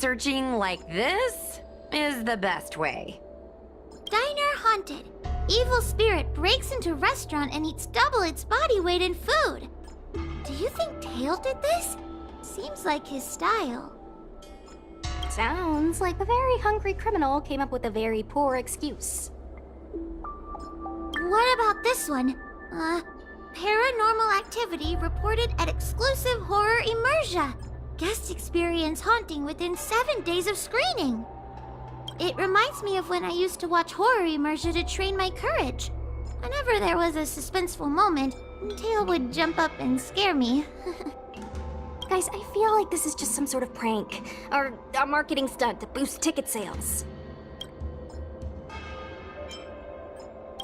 researching like this is the best way. Diner haunted. Evil spirit breaks into restaurant and eats double its body weight in food. Do you think Tail did this? Seems like his style. Sounds like a very hungry criminal came up with a very poor excuse. What about this one? Paranormal activity reported at exclusive horror immersia. Guests experience haunting within 7 days of screening. It reminds me of when I used to watch horror immersia to train my courage. Whenever there was a suspenseful moment, Tail would jump up and scare me. Guys, I feel like this is just some sort of prank, or a marketing stunt to boost ticket sales.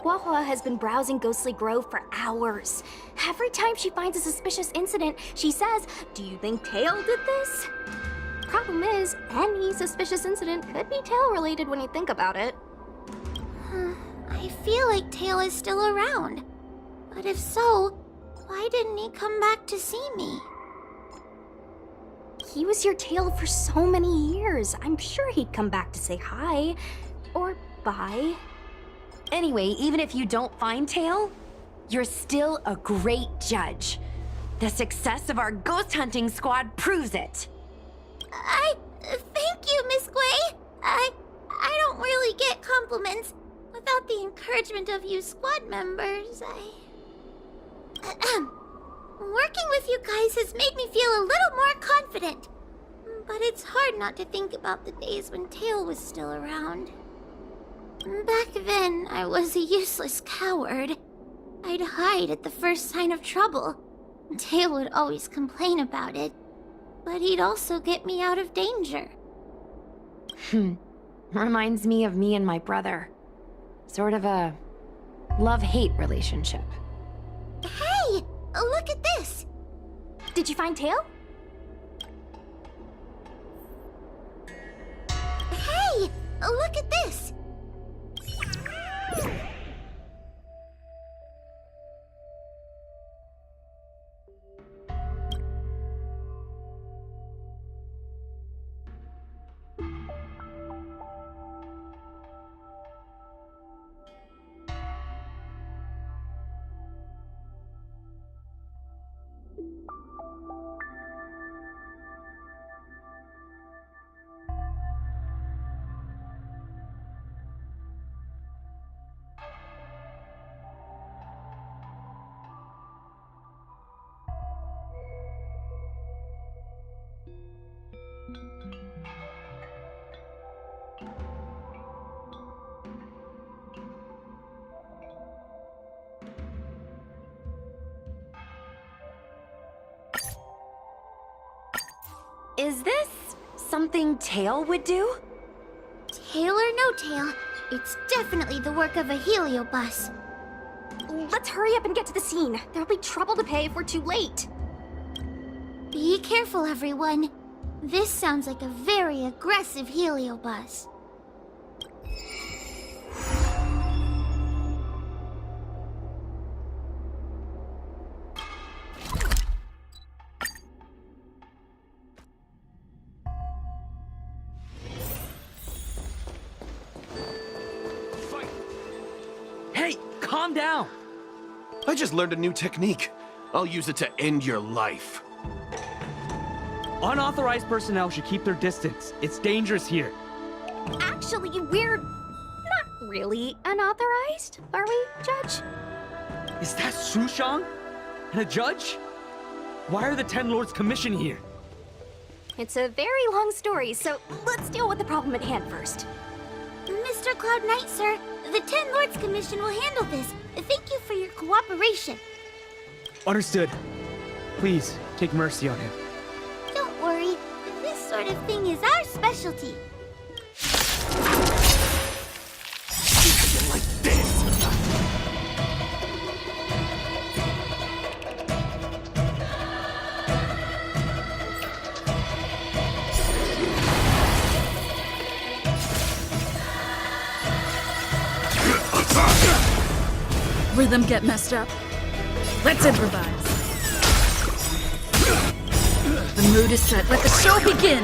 Huohuo has been browsing Ghostly Grove for hours. Every time she finds a suspicious incident, she says, "Do you think Tail did this?" Problem is, any suspicious incident could be Tail-related when you think about it. I feel like Tail is still around. But if so, why didn't he come back to see me? He was your Tail for so many years. I'm sure he'd come back to say hi. Or bye. Anyway, even if you don't find Tail, you're still a great judge. The success of our ghost hunting squad proves it. Thank you, Miss Gui. I don't really get compliments without the encouragement of you squad members. Working with you guys has made me feel a little more confident. But it's hard not to think about the days when Tail was still around. Back then, I was a useless coward. I'd hide at the first sign of trouble. Tail would always complain about it. But he'd also get me out of danger. Reminds me of me and my brother. Sort of a love-hate relationship. Hey! Look at this! Did you find Tail? Hey! Look at this! Is this something Tail would do? Tail or no tail, it's definitely the work of a heliobus. Let's hurry up and get to the scene. There'll be trouble to pay if we're too late. Be careful, everyone. This sounds like a very aggressive heliobus. Hey, calm down! I just learned a new technique. I'll use it to end your life. Unauthorized personnel should keep their distance. It's dangerous here. Actually, we're not really unauthorized, are we, Judge? Is that Sushang? And a judge? Why are the Ten Lords Commission here? It's a very long story, so let's deal with the problem at hand first. Mr. Cloud Knight, sir, the Ten Lords Commission will handle this. Thank you for your cooperation. Understood. Please, take mercy on him. Don't worry, this sort of thing is our specialty. Like this. Rhythm get messed up. Let's improvise. The mood is set. Let the show begin.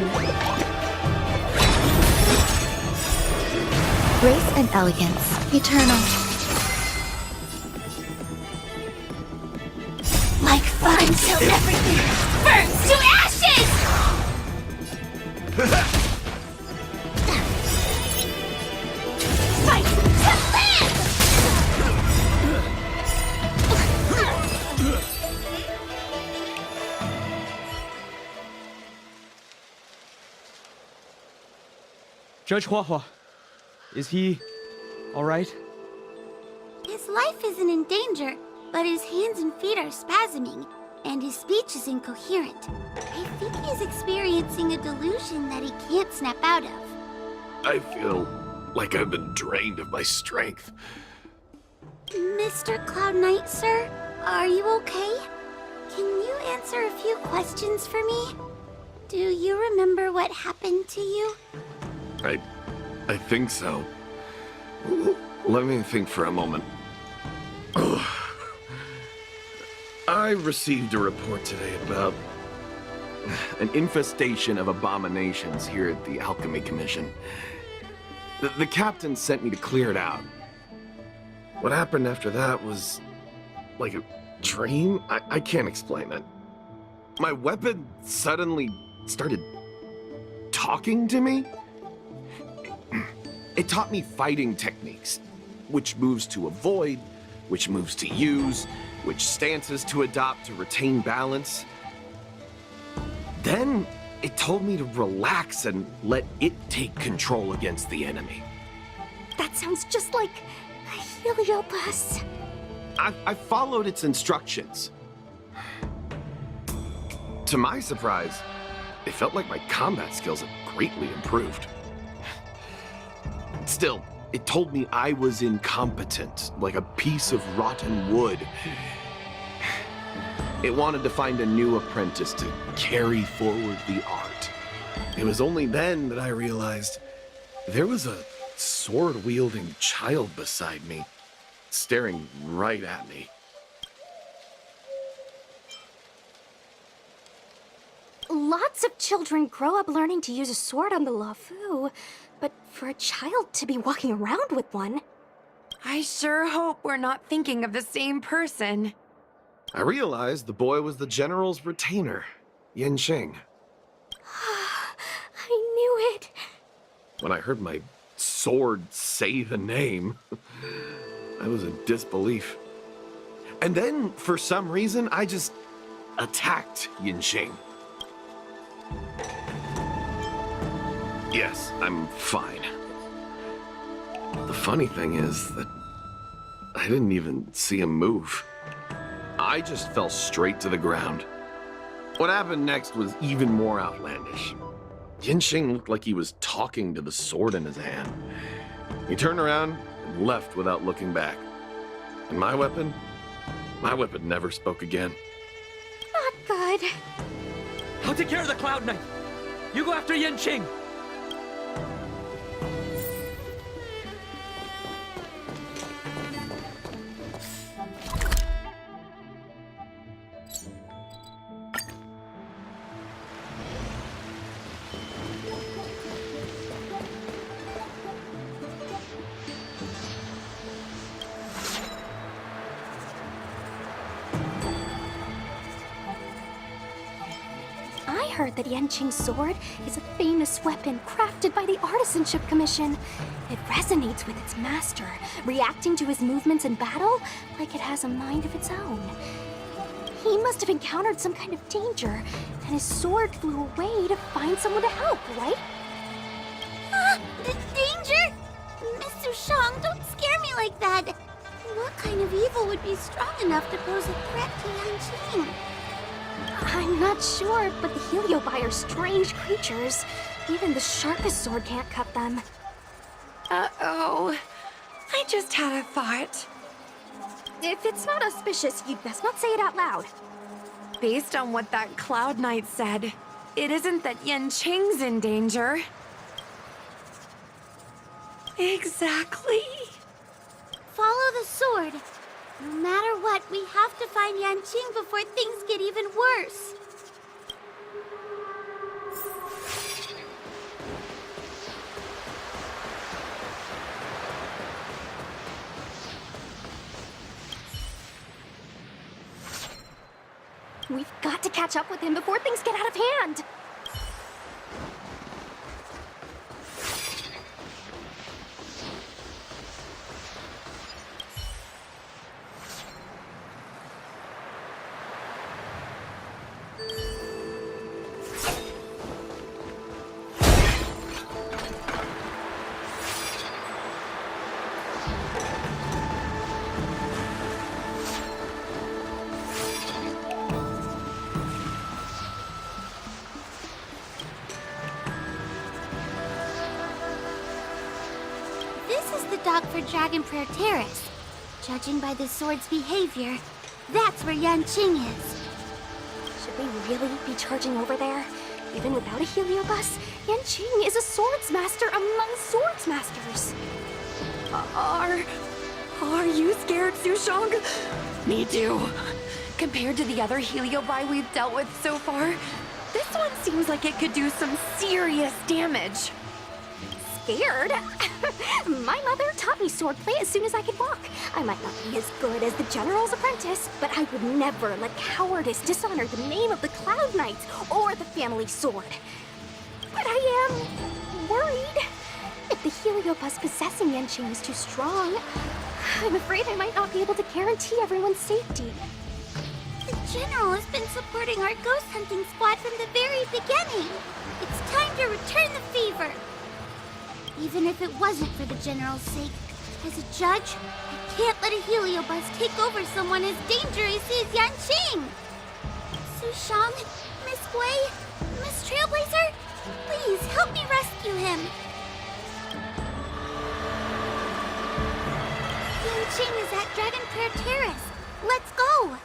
Grace and elegance, eternal. Like fun till everything burns to ashes! Fight to live! Judge Huohuo, is he all right? His life isn't in danger, but his hands and feet are spasming, and his speech is incoherent. I think he's experiencing a delusion that he can't snap out of. I feel like I've been drained of my strength. Mr. Cloud Knight, sir, are you okay? Can you answer a few questions for me? Do you remember what happened to you? I think so. Let me think for a moment. I received a report today about an infestation of abominations here at the Alchemy Commission. The captain sent me to clear it out. What happened after that was like a dream? I can't explain it. My weapon suddenly started talking to me. It taught me fighting techniques, which moves to avoid, which moves to use, which stances to adopt to retain balance. Then it told me to relax and let it take control against the enemy. That sounds just like a Heliopus. I followed its instructions. To my surprise, it felt like my combat skills had greatly improved. Still, it told me I was incompetent, like a piece of rotten wood. It wanted to find a new apprentice to carry forward the art. It was only then that I realized there was a sword-wielding child beside me, staring right at me. Lots of children grow up learning to use a sword on the Luofu, but for a child to be walking around with one... I sure hope we're not thinking of the same person. I realized the boy was the general's retainer, Yanqing. I knew it. When I heard my sword say the name, I was in disbelief. And then, for some reason, I just attacked Yanqing. Yes, I'm fine. The funny thing is that I didn't even see him move. I just fell straight to the ground. What happened next was even more outlandish. Yanqing looked like he was talking to the sword in his hand. He turned around and left without looking back. And my weapon never spoke again. Not good. I'll take care of the Cloud Knight. You go after Yanqing. I heard that Yanqing's sword is a famous weapon crafted by the Artisanship Commission. It resonates with its master, reacting to his movements in battle like it has a mind of its own. He must have encountered some kind of danger, and his sword flew away to find someone to help, right? Danger? Mr. Shang, don't scare me like that. What kind of evil would be strong enough to pose a threat to Yanqing? I'm not sure, but the Heliobi are strange creatures. Even the sharpest sword can't cut them. Uh-oh. I just had a thought. If it's not auspicious, you'd best not say it out loud. Based on what that Cloud Knight said, it isn't that Yanqing's in danger. Exactly. Follow the sword. No matter what, we have to find Yanqing before things get even worse. We've got to catch up with him before things get out of hand. This is the dock for Dragon Prayer Terrace. Judging by the sword's behavior, that's where Yanqing is. Should we really be charging over there? Even without a heliobus, Yanqing is a swords master among swords masters. Are you scared, Sushong? Me too. Compared to the other heliobi we've dealt with so far, this one seems like it could do some serious damage. Scared? My mother taught me swordplay as soon as I could walk. I might not be as good as the General's apprentice, but I would never let cowardice dishonor the name of the Cloud Knights or the family sword. But I am worried. If the heliobus possessing Yanqing is too strong, I'm afraid I might not be able to guarantee everyone's safety. The General has been supporting our ghost hunting squad from the very beginning. It's time to return the favor. Even if it wasn't for the General's sake, as a judge, I can't let a heliobus take over someone as dangerous as Yanqing. Sushang, Miss Wei, Miss Trailblazer, please help me rescue him. Yanqing is at Dragon Prayer Terrace. Let's go.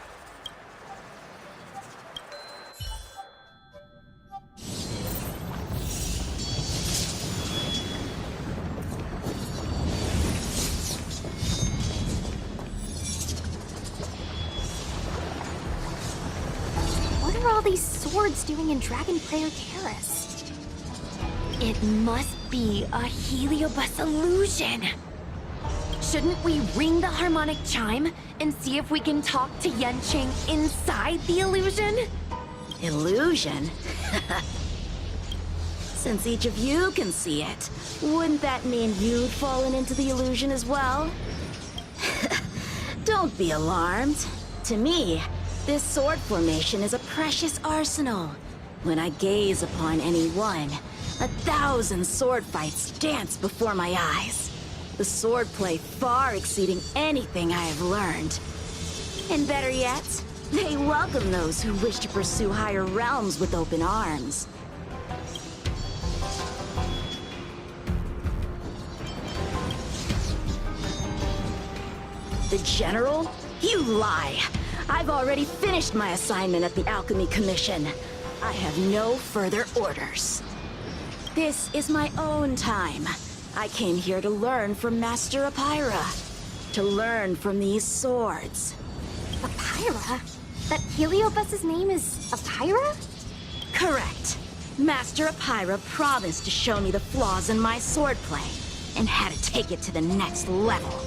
What are all these swords doing in Dragon Prayer Terrace? It must be a heliobus illusion. Shouldn't we ring the harmonic chime and see if we can talk to Yanqing inside the illusion? Illusion? Since each of you can see it, wouldn't that mean you'd fallen into the illusion as well? Don't be alarmed. To me, this sword formation is a precious arsenal. When I gaze upon any one, 1,000 sword fights dance before my eyes. The swordplay far exceeding anything I have learned. And better yet, they welcome those who wish to pursue higher realms with open arms. The General? You lie! I've already finished my assignment at the Alchemy Commission. I have no further orders. This is my own time. I came here to learn from Master Apira. To learn from these swords. Apira? That heliobus's name is Apira? Correct. Master Apira promised to show me the flaws in my swordplay, and had to take it to the next level.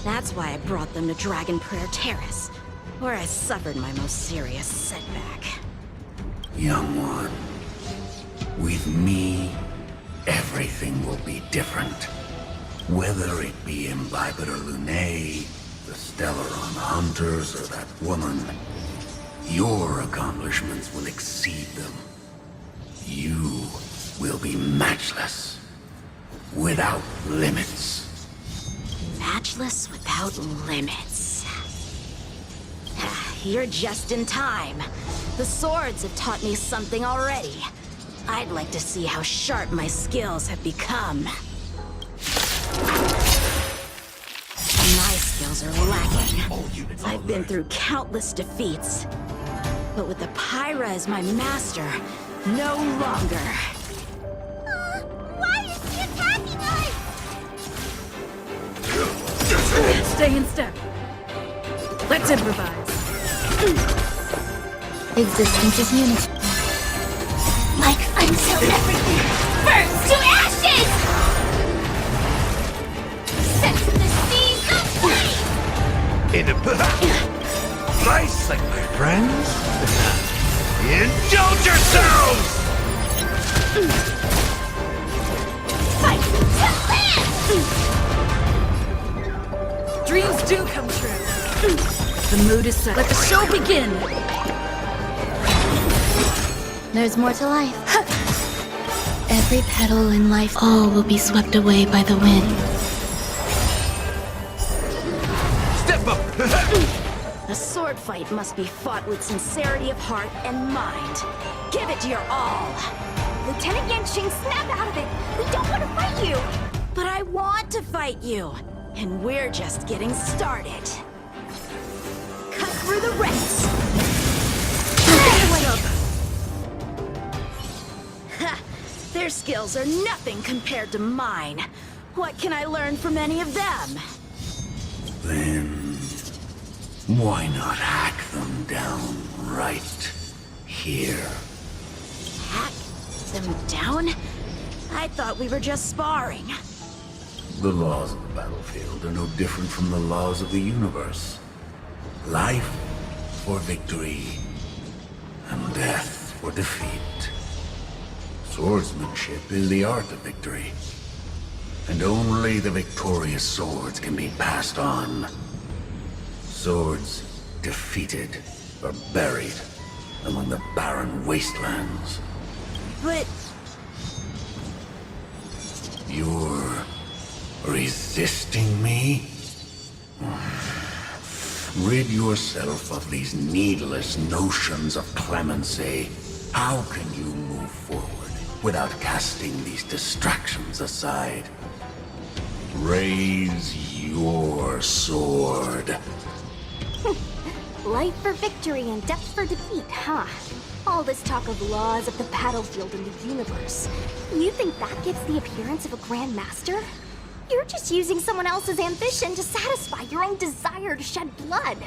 That's why I brought them to Dragon Prayer Terrace, where I suffered my most serious setback. Young one, with me, everything will be different. Whether it be Imbibitor Lunae, the Stellaron Hunters, or that woman, your accomplishments will exceed them. You will be matchless, without limits. Matchless without limits. You're just in time. The swords have taught me something already. I'd like to see how sharp my skills have become. My skills are lacking. I've been through countless defeats. But with Apira as my master, no longer. Why is he attacking us? Stay in step. Let's improvise. Existence is unity. Like until everything burns to ashes! Sets the seas aflame! In a place like my friends? do come true. The mood is set. Let the show begin! There's more to life. Every petal in life, all will be swept away by the wind. Step up! A sword fight must be fought with sincerity of heart and mind. Give it your all. Lieutenant Yanqing, snap out of it! We don't want to fight you! But I want to fight you, and we're just getting started. Cut through the ranks. Ha! Their skills are nothing compared to mine. What can I learn from any of them? Then why not hack them down right here? Hack them down? I thought we were just sparring. The laws of the battlefield are no different from the laws of the universe. Life for victory, and death for defeat. Swordsmanship is the art of victory, and only the victorious swords can be passed on. Swords defeated are buried among the barren wastelands. But You're resisting me? Rid yourself of these needless notions of clemency. How can you move forward without casting these distractions aside? Raise your sword. Life for victory and death for defeat, huh? All this talk of laws of the battlefield in the universe. You think that gives the appearance of a Grand Master? You're just using someone else's ambition to satisfy your own desire to shed blood.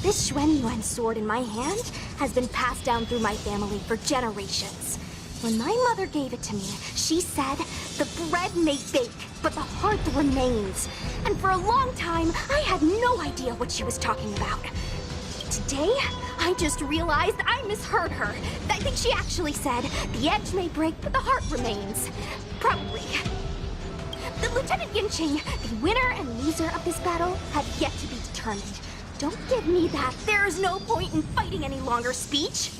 This Xuanyuan sword in my hand has been passed down through my family for generations. When my mother gave it to me, she said, the bread may bake, but the heart remains. And for a long time, I had no idea what she was talking about. Today, I just realized I misheard her. I think she actually said, the edge may break, but the heart remains. Probably. The Lieutenant Yanqing, the winner and loser of this battle, have yet to be determined. Don't give me that there is no point in fighting any longer speech.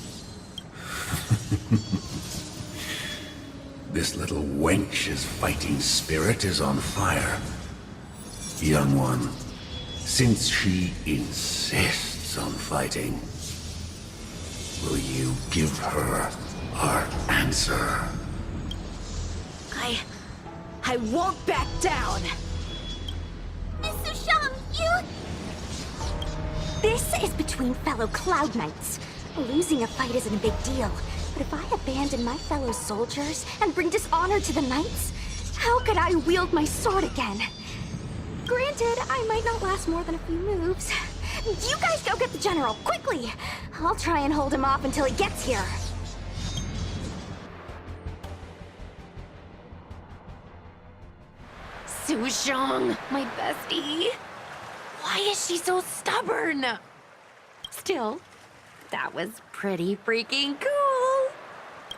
This little wench's fighting spirit is on fire. Young one, since she insists on fighting, will you give her our answer? I won't back down! Miss Sushang, you... This is between fellow Cloud Knights. Losing a fight isn't a big deal, but if I abandon my fellow soldiers and bring dishonor to the Knights, how could I wield my sword again? Granted, I might not last more than a few moves. You guys go get the General, quickly! I'll try and hold him off until he gets here. Sushang, my bestie. Why is she so stubborn? Still, that was pretty freaking cool.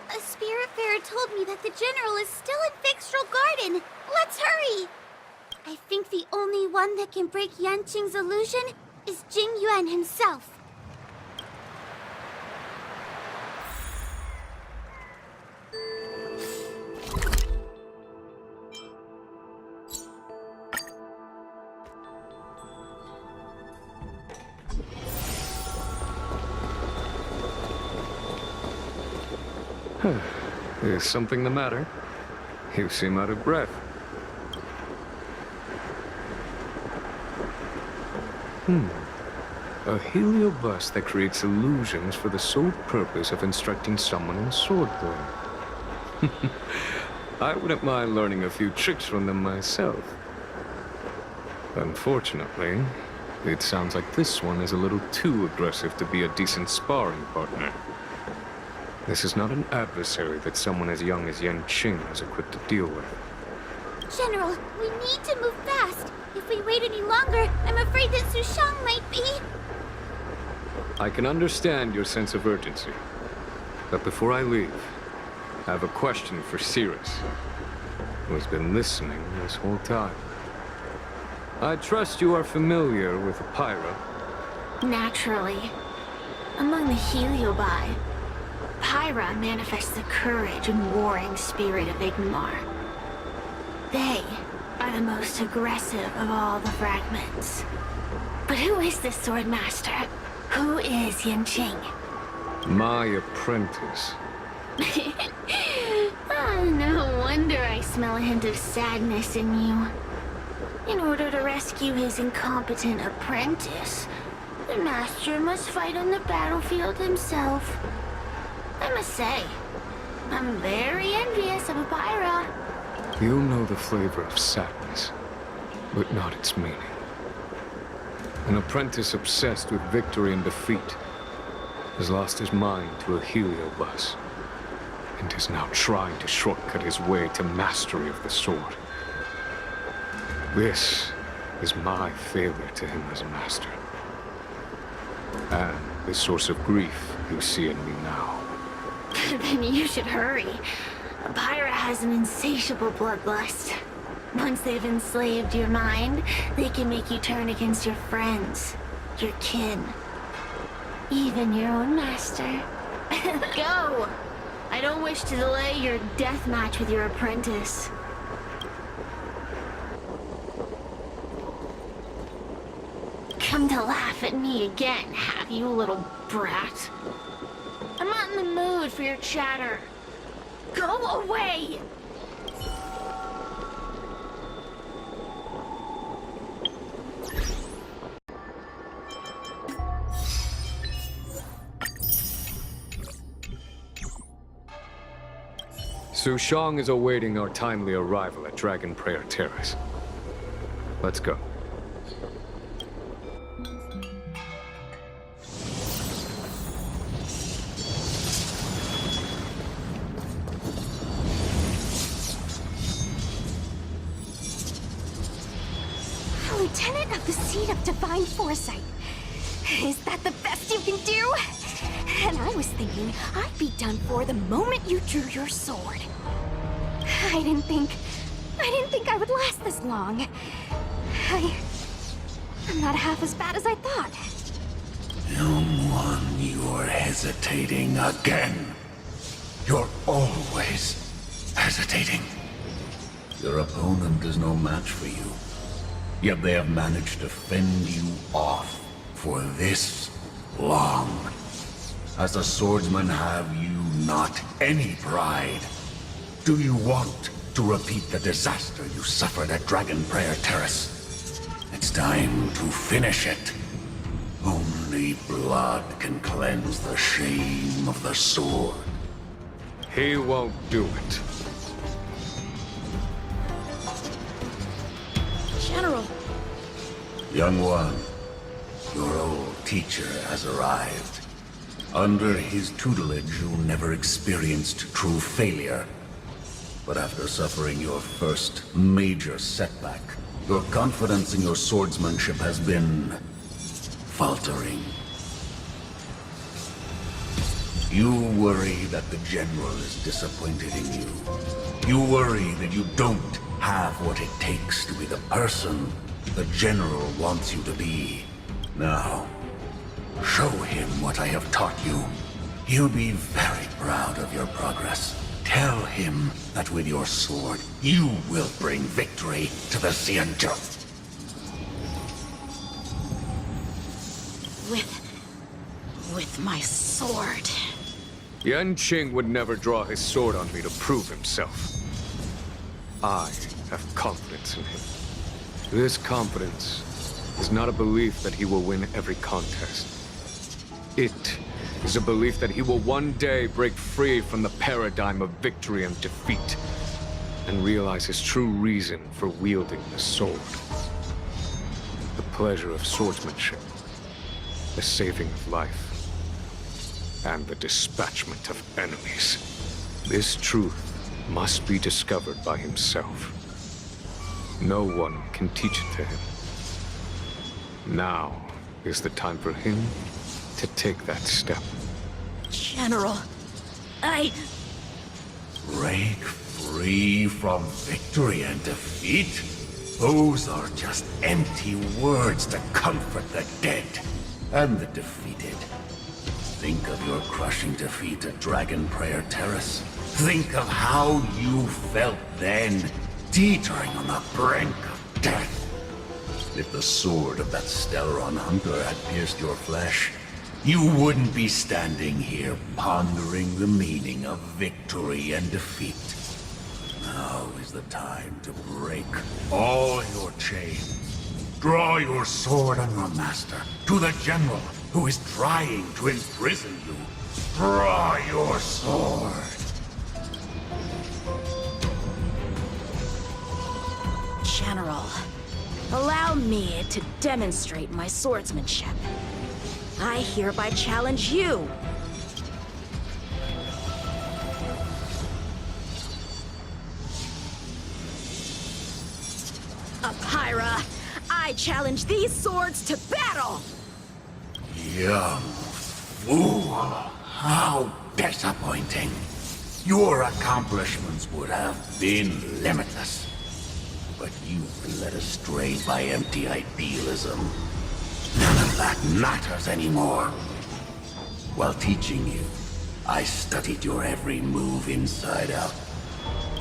A Spiritfarer told me that the General is still in Fyxestroll Garden. Let's hurry! I think the only one that can break Yanqing's illusion is Jing Yuan himself. Is something the matter? You seem out of breath. A heliobus that creates illusions for the sole purpose of instructing someone in swordplay. I wouldn't mind learning a few tricks from them myself. Unfortunately, it sounds like this one is a little too aggressive to be a decent sparring partner. This is not an adversary that someone as young as Yanqing is equipped to deal with. General, we need to move fast. If we wait any longer, I'm afraid that Sushang might be... I can understand your sense of urgency. But before I leave, I have a question for Cirrus, who has been listening this whole time. I trust you are familiar with Pyra. Naturally. Among the Heliobi, Pyra manifests the courage and warring spirit of Igmar. They are the most aggressive of all the fragments. But who is this sword master? Who is Yanqing? My apprentice. Oh, no wonder I smell a hint of sadness in you. In order to rescue his incompetent apprentice, the master must fight on the battlefield himself. I must say, I'm very envious of Pyra. You know the flavor of sadness, but not its meaning. An apprentice obsessed with victory and defeat has lost his mind to a heliobus, and is now trying to shortcut his way to mastery of the sword. This is my failure to him as a master. And the source of grief you see in me now. Then you should hurry. Pyra has an insatiable bloodlust. Once they've enslaved your mind, they can make you turn against your friends, your kin, even your own master. Go! I don't wish to delay your death match with your apprentice. Come to laugh at me again, have you, little brat? I'm not in the mood for your chatter. Go away! Sushang is awaiting our timely arrival at Dragon Prayer Terrace. Let's go. Lieutenant of the Seat of Divine Foresight. Is that the best you can do? And I was thinking I'd be done for the moment you drew your sword. I didn't think I would last this long. I'm not half as bad as I thought. Young one, you're hesitating again. You're always hesitating. Your opponent is no match for you. Yet they have managed to fend you off for this long. As a swordsman, have you not any pride? Do you want to repeat the disaster you suffered at Dragon Prayer Terrace? It's time to finish it. Only blood can cleanse the shame of the sword. He won't do it. General. Young one, your old teacher has arrived. Under his tutelage, you never experienced true failure. But after suffering your first major setback, your confidence in your swordsmanship has been faltering. You worry that the general is disappointed in you. You worry that you don't have what it takes to be the person the general wants you to be. Now, show him what I have taught you. He'll be very proud of your progress. Tell him that with your sword, you will bring victory to the Xianzhou. With my sword. Yanqing would never draw his sword on me to prove himself. I have confidence in him. This confidence is not a belief that he will win every contest. It is a belief that he will one day break free from the paradigm of victory and defeat, and realize his true reason for wielding the sword. The pleasure of swordsmanship, the saving of life, and the dispatchment of enemies. This truth must be discovered by himself. No one can teach it to him. Now is the time for him to take that step. General, Break free from victory and defeat? Those are just empty words to comfort the dead and the defeated. Think of your crushing defeat at Dragon Prayer Terrace. Think of how you felt then, teetering on the brink of death. If the sword of that Stellaron hunter had pierced your flesh, you wouldn't be standing here pondering the meaning of victory and defeat. Now is the time to break all your chains. Draw your sword on your master, to the general who is trying to imprison you. Draw your sword. General, allow me to demonstrate my swordsmanship. I hereby challenge you. Apyra, I challenge these swords to battle! Young fool. How disappointing. Your accomplishments would have been limitless. But you've been led astray by empty idealism. None of that matters anymore. While teaching you, I studied your every move inside out.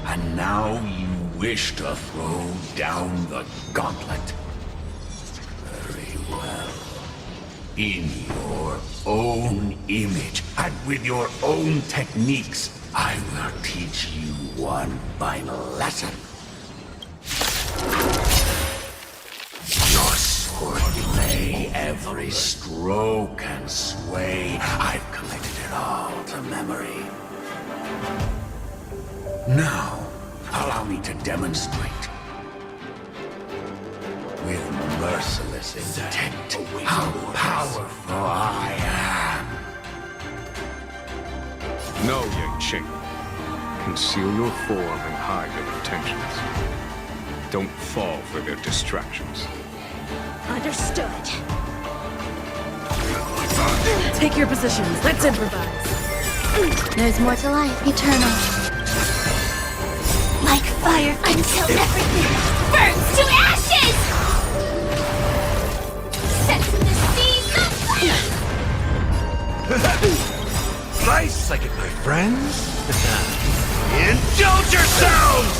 And now you wish to throw down the gauntlet. Very well. In your own image, and with your own techniques, I will teach you one final lesson. Your sword delay, every stroke and sway. I've committed it all to memory. Now, allow me to demonstrate. With merciless intent, how powerful I am. No, Yanqing. Conceal your form and hide your intentions. Don't fall for their distractions. Understood. Take your positions. Let's improvise. There's more to life, eternal. Like fire until everything burns to ashes! Set the seas aflame! Nice, like it, my friends. Indulge yourselves!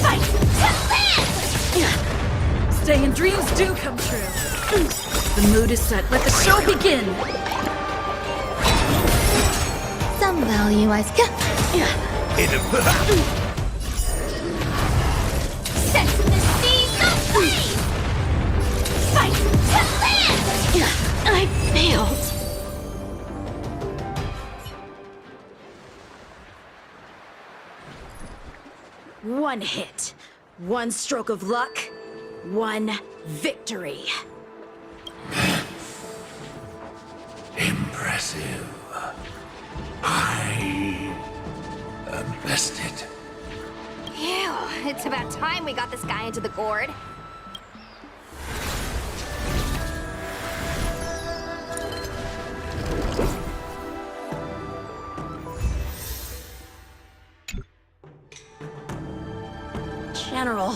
Fight to live! Staying dreams do come true. The mood is set. Let the show begin. Some value I Set the seas aflame! Fight to live! I failed. One hit, one stroke of luck, one victory. Impressive. I am bested. Ew, it's about time we got this guy into the gourd. General.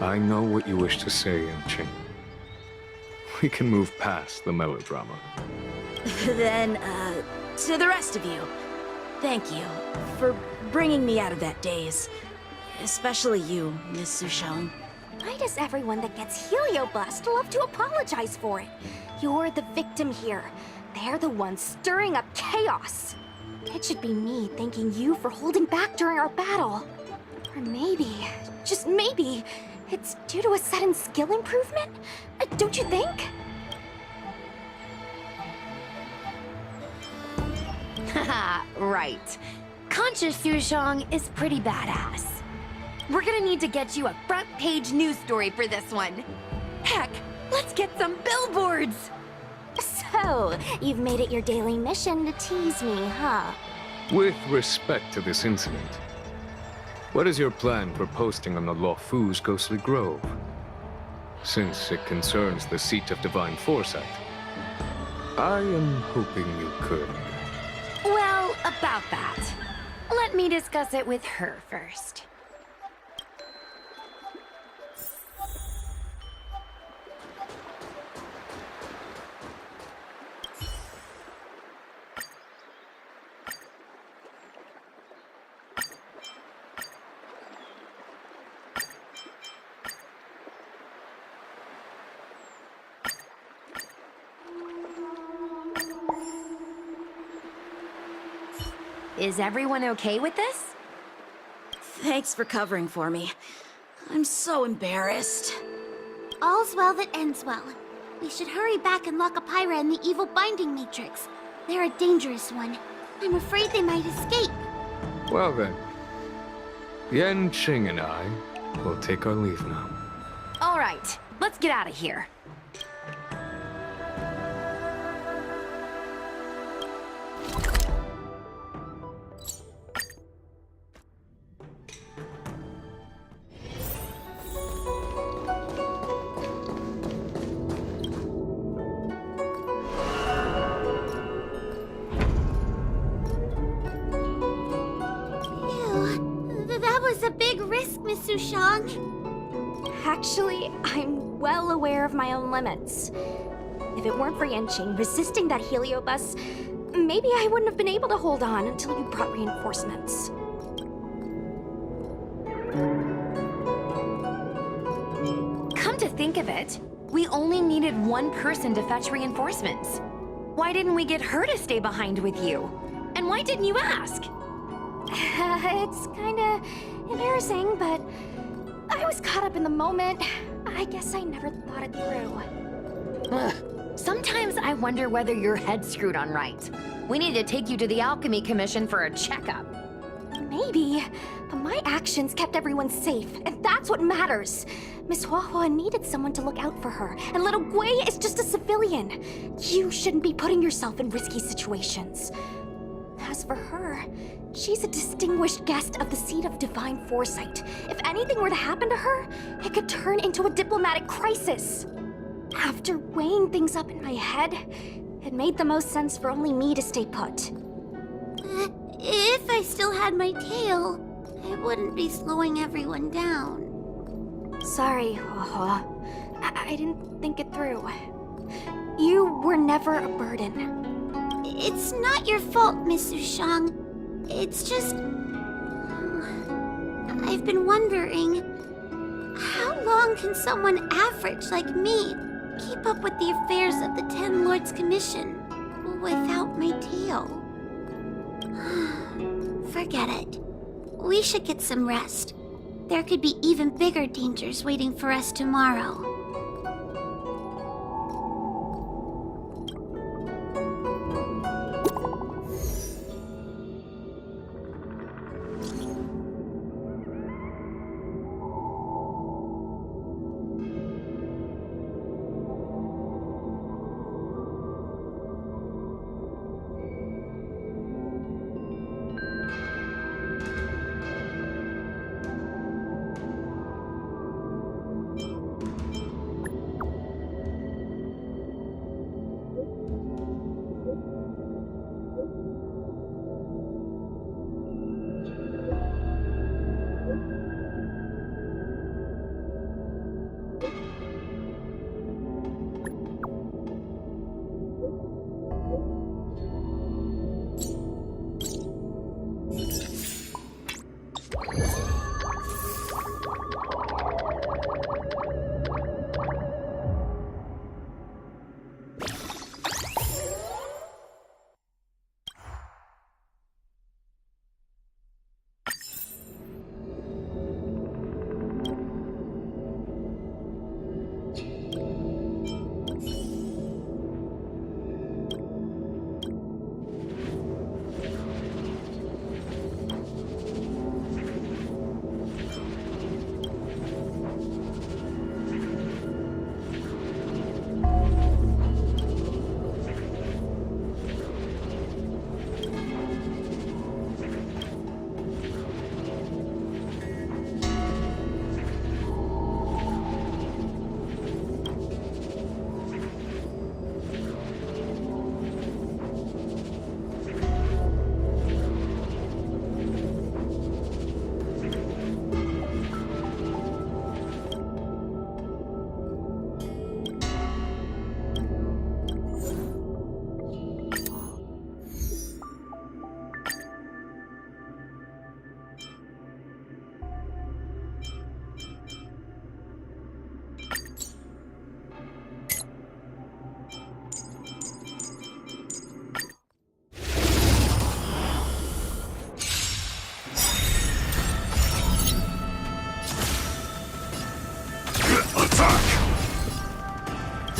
I know what you wish to say, Yanqing. We can move past the melodrama. Then, to the rest of you, thank you for bringing me out of that daze. Especially you, Miss Sushang. Why does everyone that gets heliobust love to apologize for it? You're the victim here. They're the ones stirring up chaos. It should be me thanking you for holding back during our battle. Or maybe, just maybe, it's due to a sudden skill improvement? Don't you think? Haha, right. Conscious Sushang is pretty badass. We're gonna need to get you a front-page news story for this one. Heck, let's get some billboards! So, you've made it your daily mission to tease me, huh? With respect to this incident, what is your plan for posting on the Luofu's Ghostly Grove? Since it concerns the seat of divine foresight, I am hoping you could. Well, about that. Let me discuss it with her first. Is everyone okay with this? Thanks for covering for me. I'm so embarrassed. All's well that ends well. We should hurry back and lock up Pyra in the evil binding matrix. They're a dangerous one. I'm afraid they might escape. Well then, Yanqing and I will take our leave now. All right, let's get out of here. That was a big risk, Miss Sushang. Actually, I'm well aware of my own limits. If it weren't for Yanqing resisting that heliobus, maybe I wouldn't have been able to hold on until you brought reinforcements. Come to think of it, we only needed one person to fetch reinforcements. Why didn't we get her to stay behind with you? And why didn't you ask? It's kinda embarrassing, but I was caught up in the moment. I guess I never thought it through. Ugh. Sometimes I wonder whether your head's screwed on right. We need to take you to the Alchemy Commission for a checkup. Maybe, but my actions kept everyone safe, and that's what matters. Miss Huohuo needed someone to look out for her, and little Gui is just a civilian. You shouldn't be putting yourself in risky situations. As for her, she's a distinguished guest of the Seat of Divine Foresight. If anything were to happen to her, it could turn into a diplomatic crisis. After weighing things up in my head, it made the most sense for only me to stay put. If I still had my tail, I wouldn't be slowing everyone down. Sorry, Huohuo. I didn't think it through. You were never a burden. It's not your fault, Miss Sushang. It's just... I've been wondering... how long can someone average like me keep up with the affairs of the Ten Lords Commission without my tail? Forget it. We should get some rest. There could be even bigger dangers waiting for us tomorrow.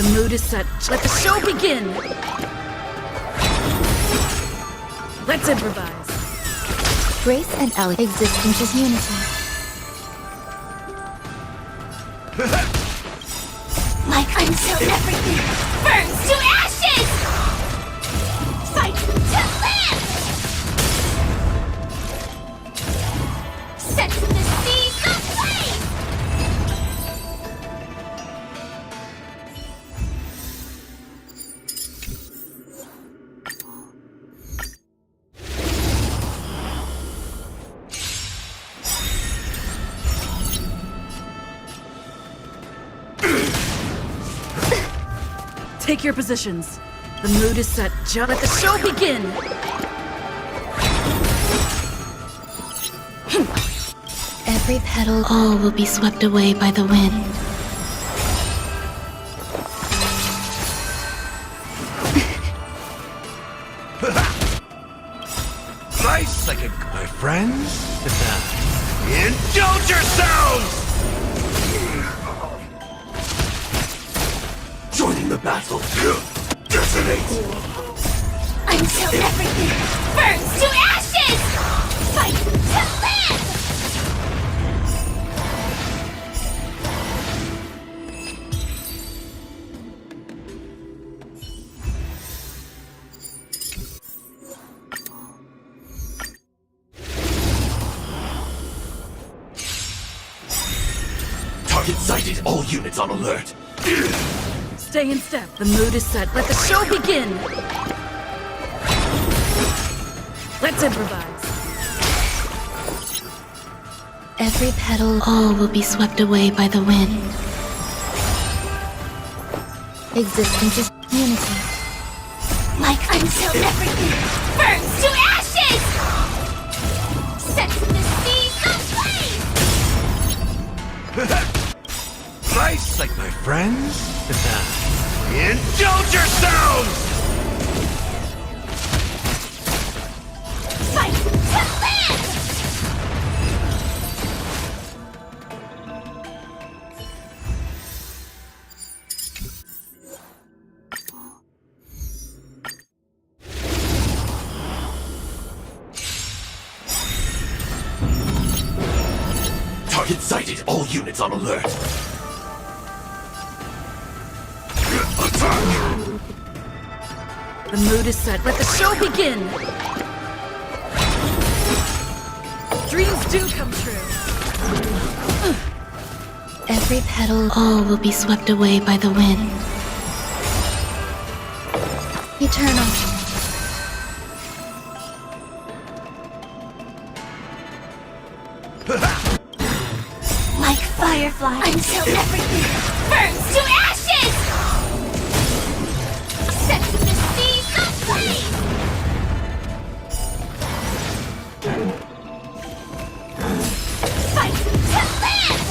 The mood is set. Let the show begin! Let's improvise. Grace and elegance. Existence is unity. Like until everything burns to ashes! Fight to live! Set the seas ablaze! Take your positions. The mood is set. Just let the show begin! Every petal, all will be swept away by the wind. Nice, like my friends. Indulge yourselves! Joining the battle. Detonate! Until everything burns to ashes! Fight to live! Target sighted. All units on alert. Stay in step. The mood is set. Let the show begin! Let's improvise. Every petal, all will be swept away by the wind. Existence is unity. Like until everything burns to ashes! Set the seas ablaze! Nice, like my friends. Indulge yourselves! Fight to live! Target sighted. All units on alert. Attack! The mood is set. Let the show begin! Dreams do come true. Every petal, all will be swept away by the wind. Eternal. Like firefly until everything burns to ashes! Set the seas ablaze! Fight to live!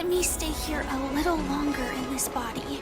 Let me stay here a little longer in this body.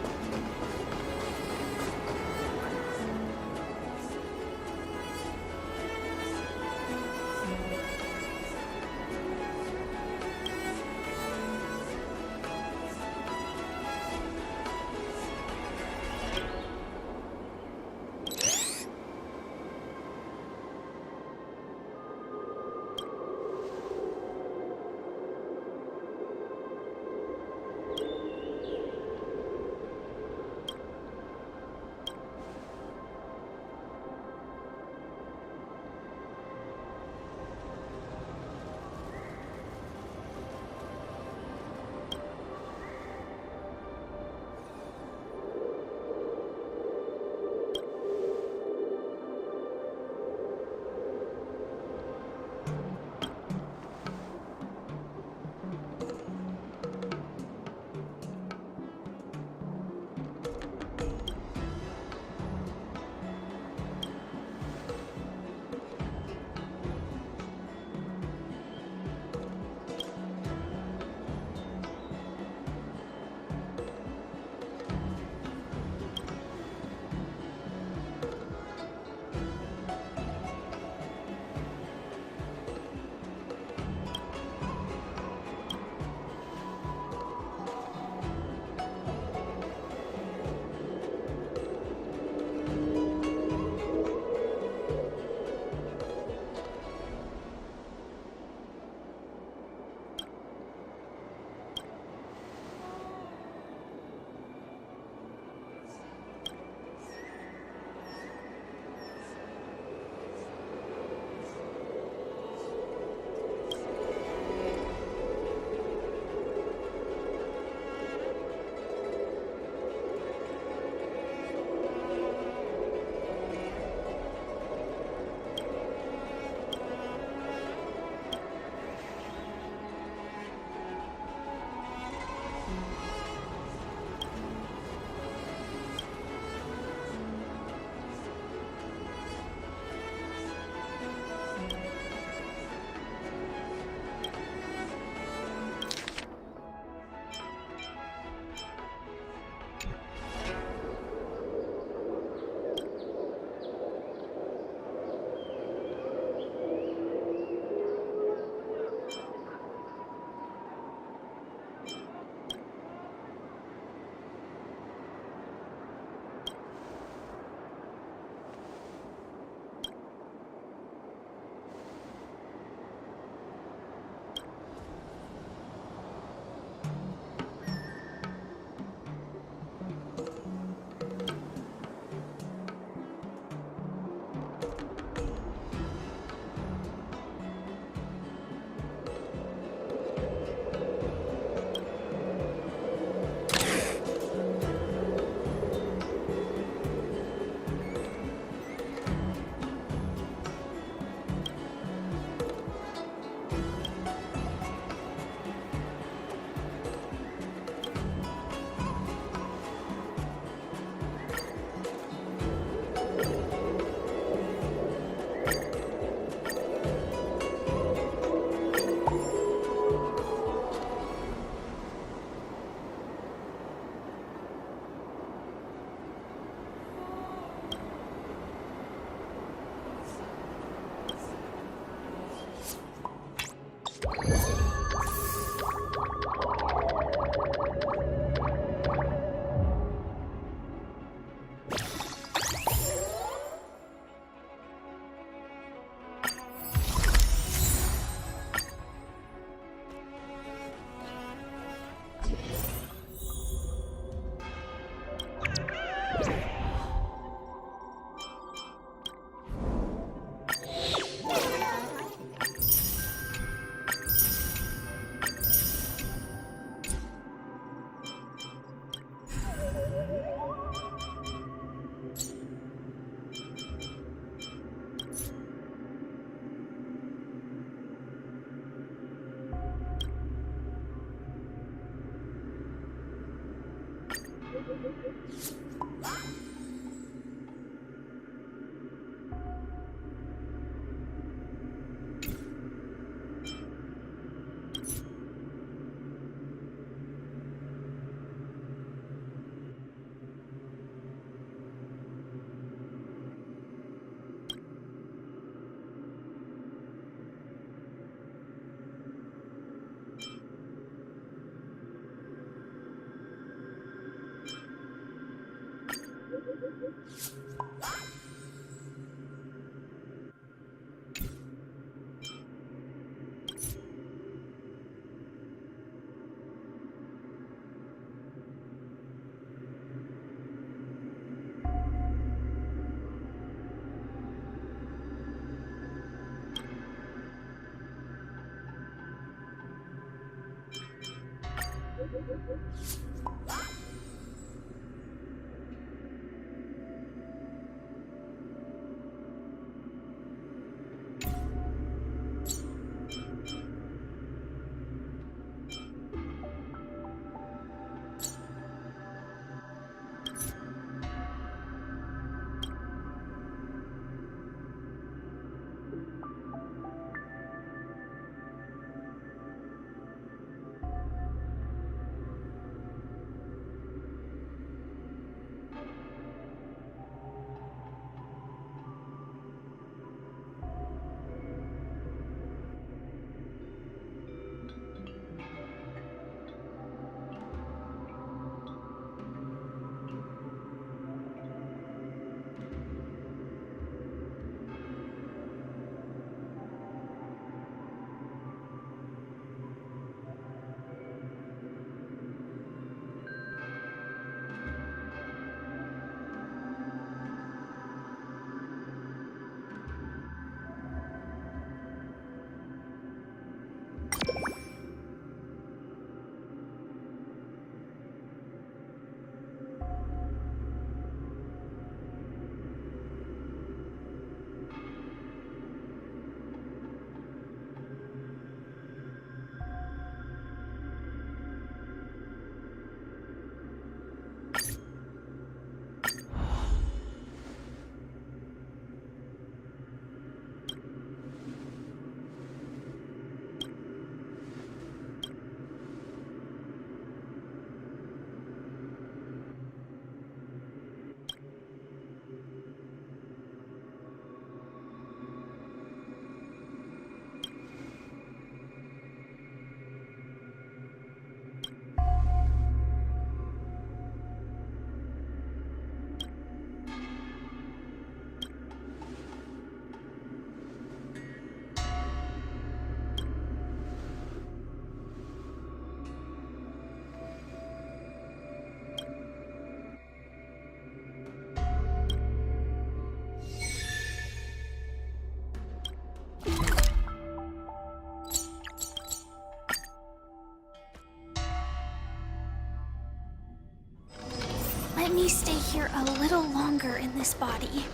Let me stay here a little longer in this body.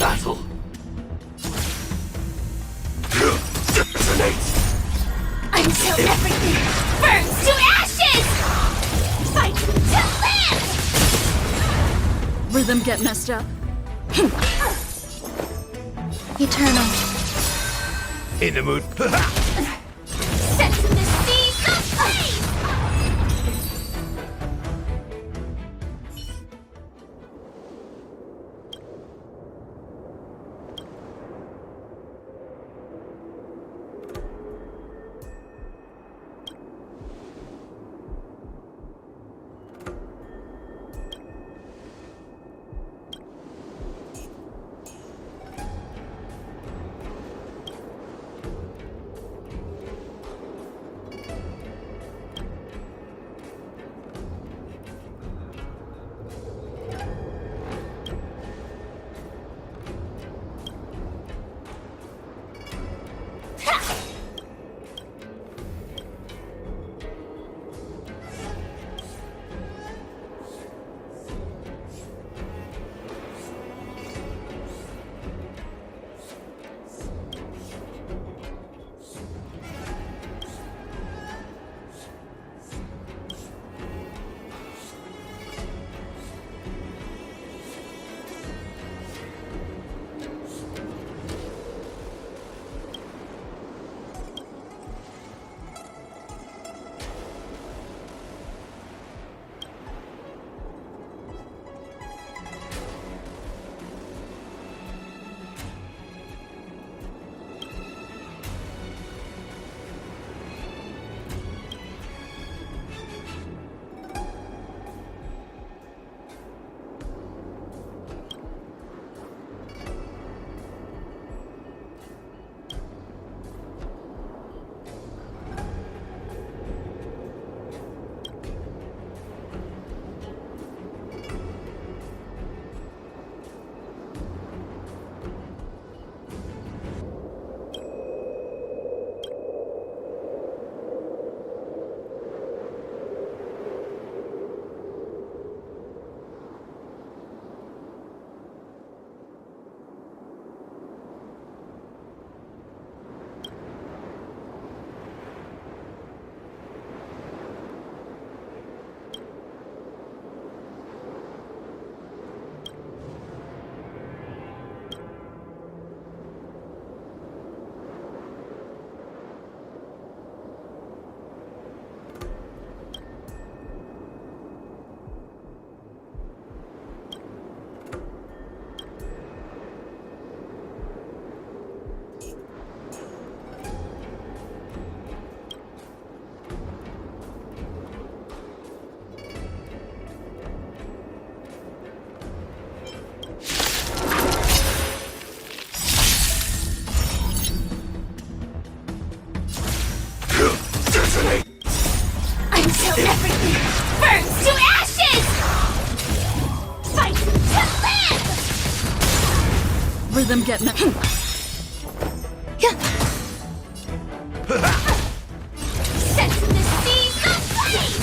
battle. Detonate! Until everything burns to ashes! Fight to live! Rhythm get messed up. Eternal. In the mood. Set to the seas of flame! Until everything burns to ashes! Fight to live! Rhythm get messed Set to the seas of flame!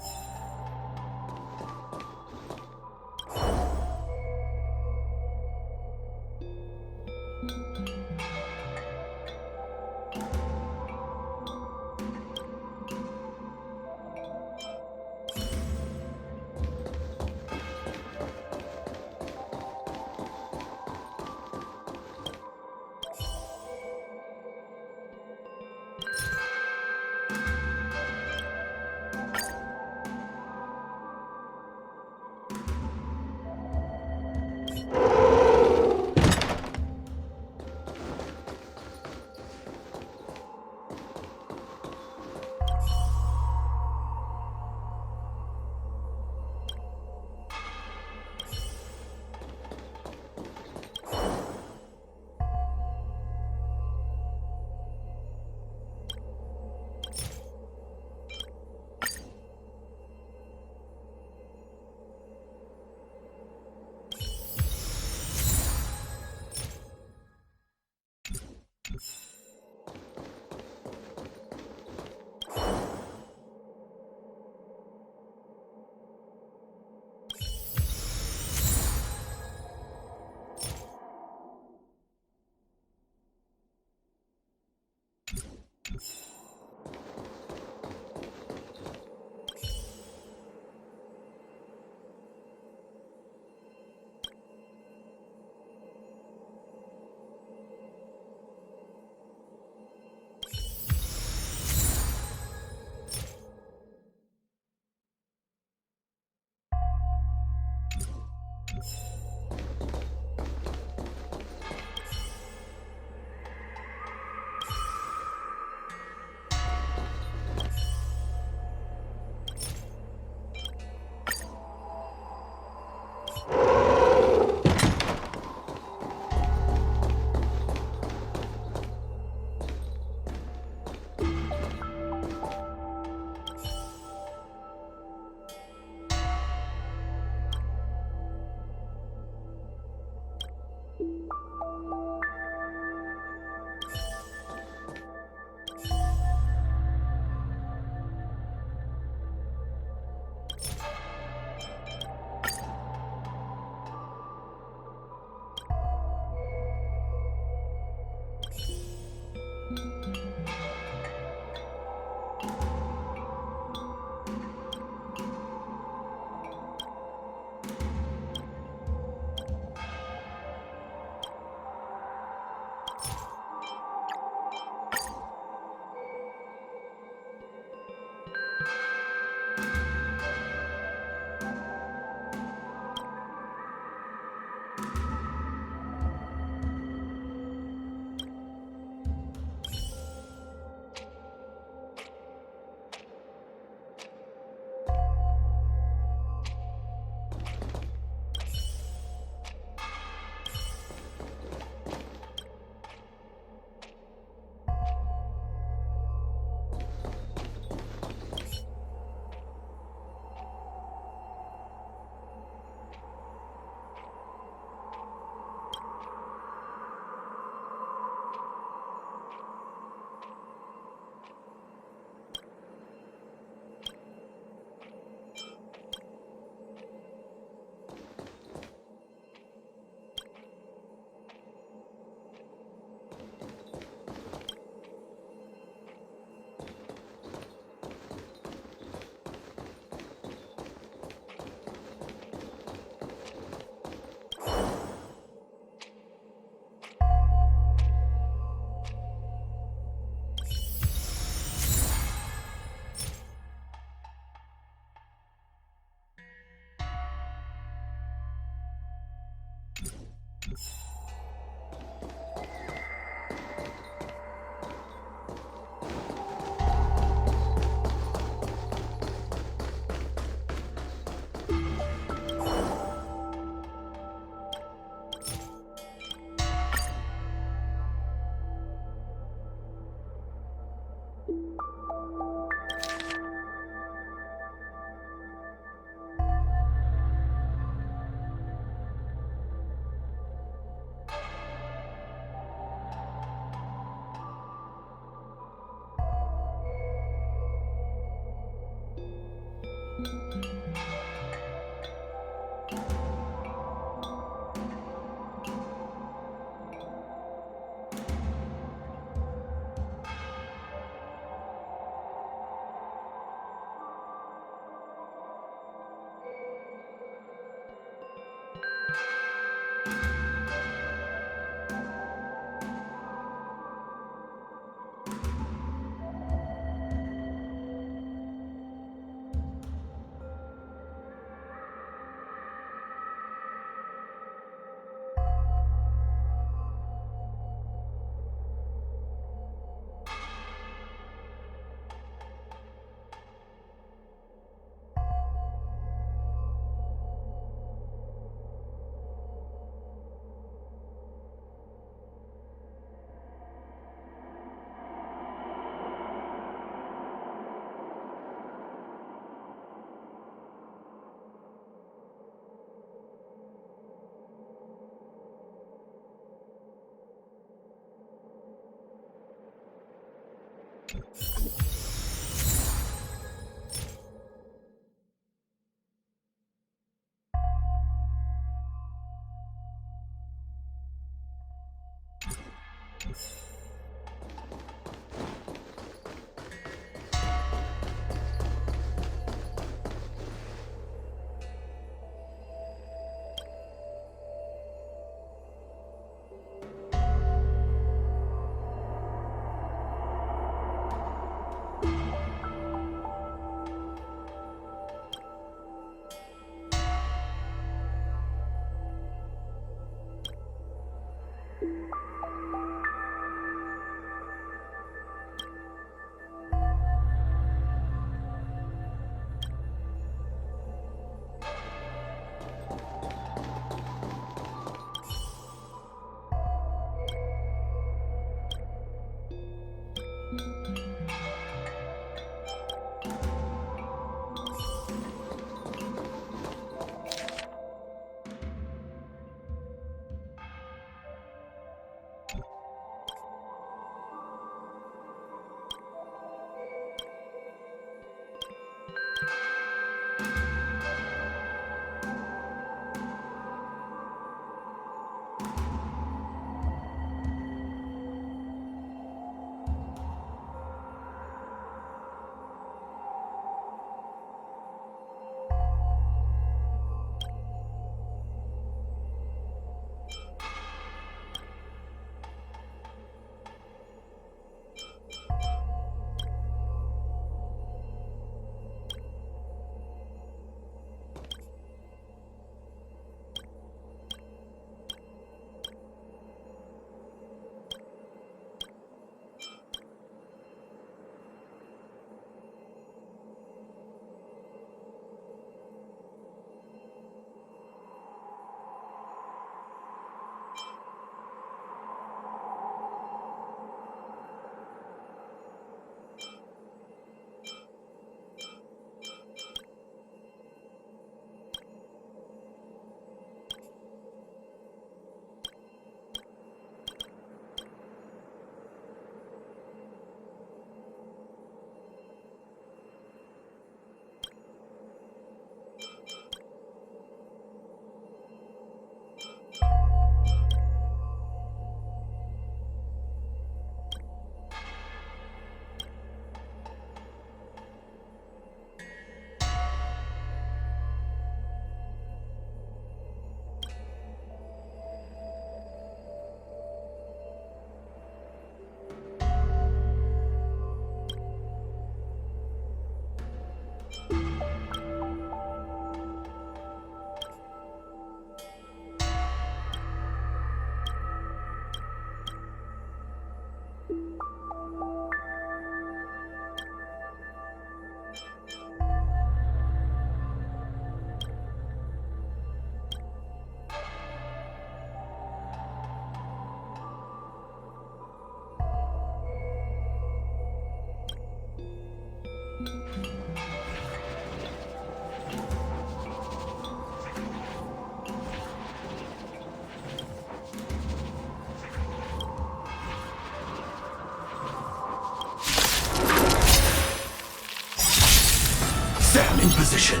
In position.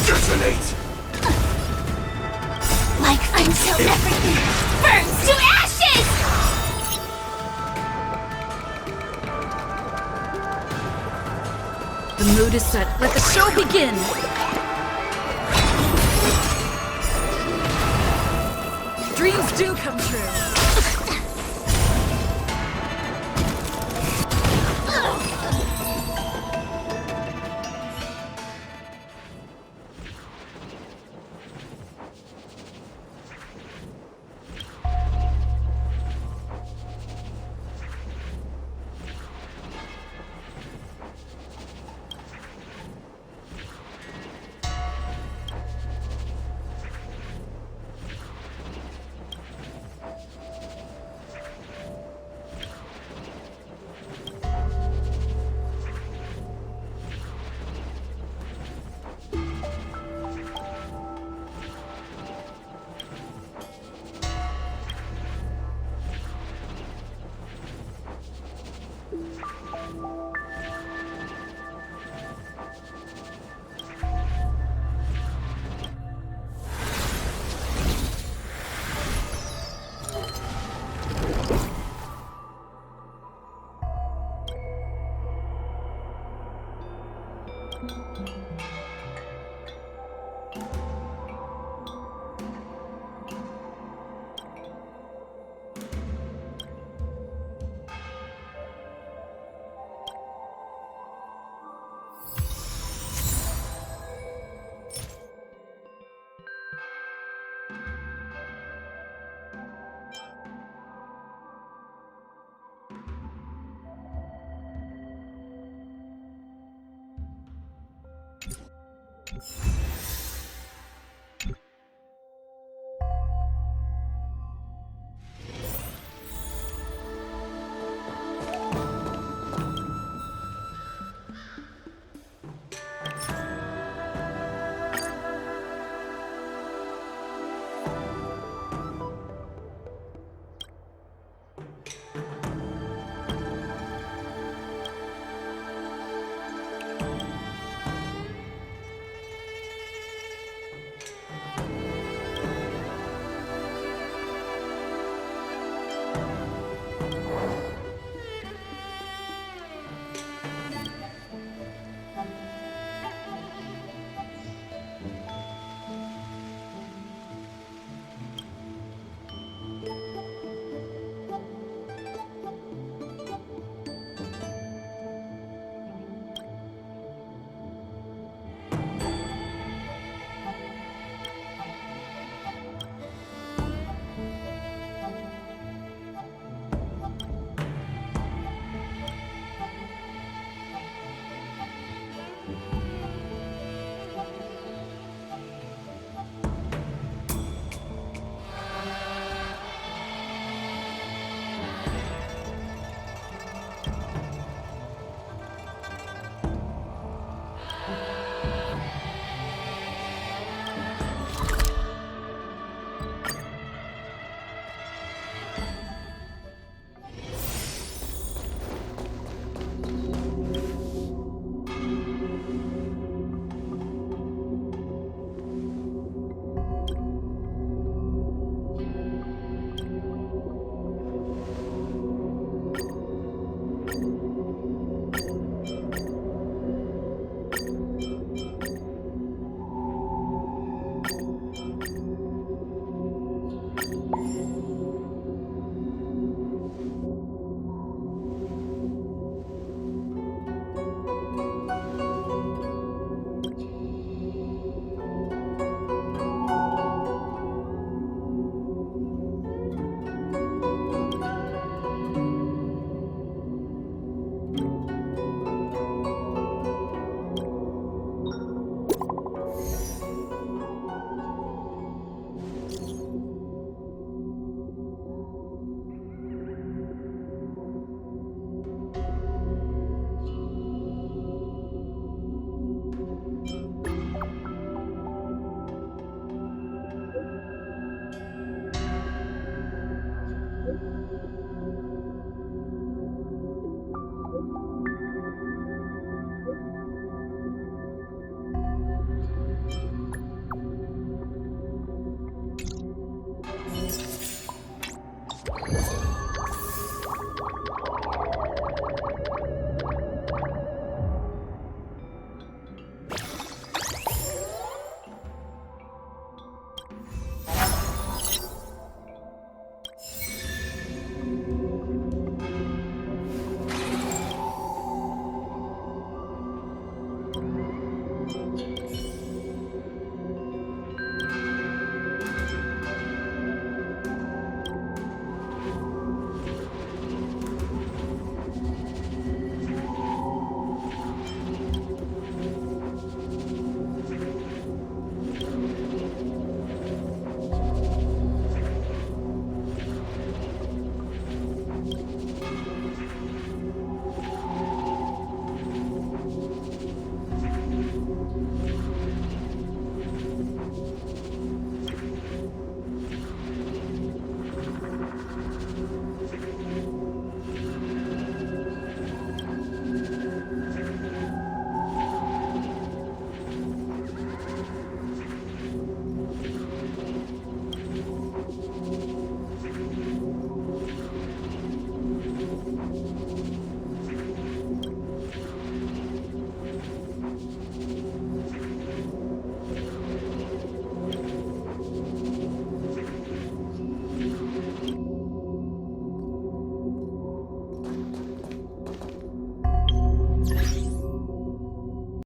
Detonate! Like until everything burns to ashes! The mood is set. Let the show begin! Dreams do come true.